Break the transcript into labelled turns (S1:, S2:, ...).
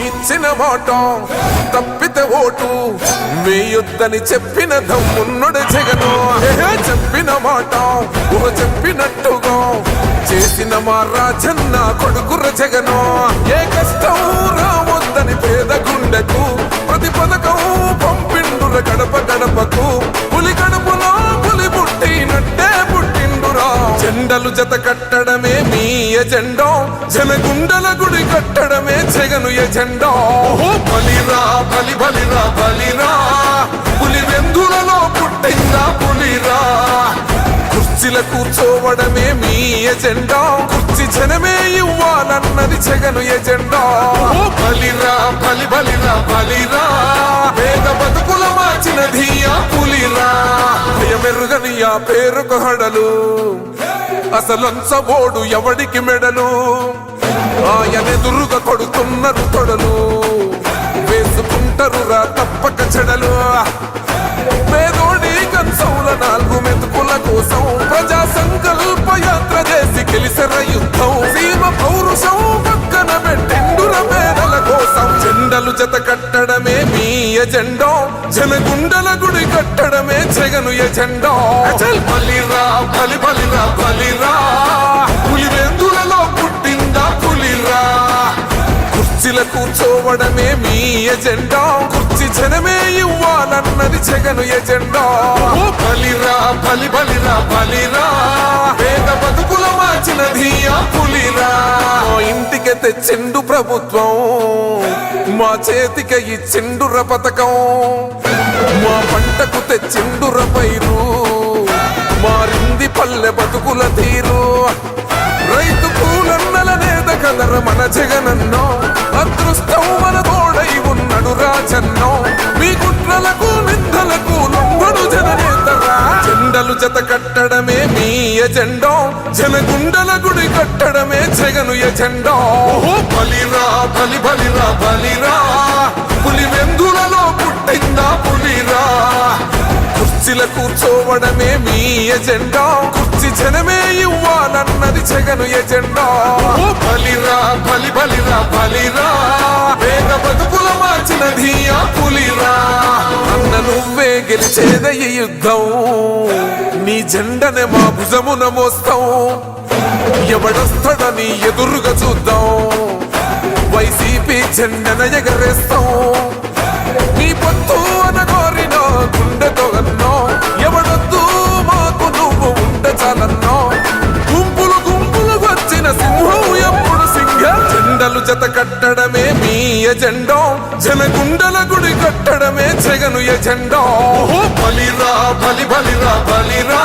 S1: ఇచ్చిన మాట తప్పితే ఓటు వేయొద్దని చెప్పిన దమ్మున్నడు జగను. చెప్పిన మాట చెప్పినట్టుగా చేసిన మా రాజన్న కొడుకుర జగను. ఏ కష్టం రావద్దని పేద గుండెకు ప్రతి పథకం పంపిండుర గడప గడపకు. పులి గడపలో పులి పుట్టినట్టే పుట్టిండురా. జెండలు జత కట్టడమే మీ ఎజెండా, జనగుండల గుడి కట్టడమే జగను ఎజెండా. బలిరా బలి బలిరా బలిరా, పులి వెందులలో పుట్టిందా పులిరా. కుర్చీల కూర్చోవడమే మీ ఎజెండా, కుర్చీ జనమే ఇవ్వాలన్నది జగను ఎజెండా. బలిరా బలి బలిరా బలిరా, పేద బతుకుల మార్చినది ఆ పులిరా. భయమెరుగని ఆ పేరుకు హడలు, అసలంచబోడు ఎవడికి మెడలు. ఆయనెదురుగా కొడుతున్నారు తొడలు, వేసుకుంటారు రా తప్పక చెడలు. పేదోడి కంచౌల 4 మెతుకుల కోసం ప్రజా సంకల్ప యాత్ర చేసి గెలిసెర యుద్ధం. సీమ పౌరుషం పక్కన పెట్టిండుర పేదల కోసం. జెండలు జత కట్టడమే మీ ఎజెండా, జనగుండల గుడి కట్టడమే జగను ఎజెండా. బలిరా బలి బలిరా బలిరా, పులివెందులలో పుట్టిందా పులిరా. కుర్చీల కూర్చోవడమే మీ ఎజెండా, కుర్చీ జనమే ఇవ్వాలన్నది జగను ఎజెండా. బలిరా బలి బలిరా బలిరా, పేద బతుకుల మార్చినది ఆ పులిరా. ఇంటికి తెచ్చిండు ప్రభుత్వం, మా చేతికి ఇచ్చిండుర పథకం. మా పంటకు తెచ్చిండుర పైరు, మారింది పల్లె బతుకుల తీరు. రైతు కూలన్నల నేత కదర మన జగనన్నో, అదృష్టం మన తోడై ఉన్నడు రాజన్నో. మీ కుట్రలకు నిందలకు లొంగడు జననేతరా. జెండలు జత కట్టడమే మీ ఎజెండా, జనగుండల గుడి కట్టడమే జగను ఎజెండా. బలిరా బలి బలిరా బలిరా, పులి వెందులలో పుట్టిందా పులిరా. కుర్చీల కూర్చోవడమే మీ ఎజెండా, కుర్చీ జనమే ఇవ్వాలన్నది జగను ఎజెండా. బలిరా బలి బలిరా బలిరా, పేద బతుకుల మార్చినది ఆ పులిరా. అన్న నువ్వే గెలిచేద ఈ యుద్ధం, నీ జెండనే మా భుజమున మోస్తాం. ఎవడొస్తాడని ఎదురుగా చూద్దాం, వైసీపీ జెండన ఎగరేస్తాం. నీ పొత్తు అనగోరిన గుండెతో అన్నో, ఎవడొద్దు మాకు నువ్వు ఉంటే చాలన్నో. గుంపులు గుంపులు వచ్చిన సింహం ఎప్పుడు సింహ. జెండలు జత కట్టడమే మీ ఎజెండా, జనగుండల గుడి కట్టడమే జగను ఎజెండా. బలిరా బలి బలిరా బలిరా,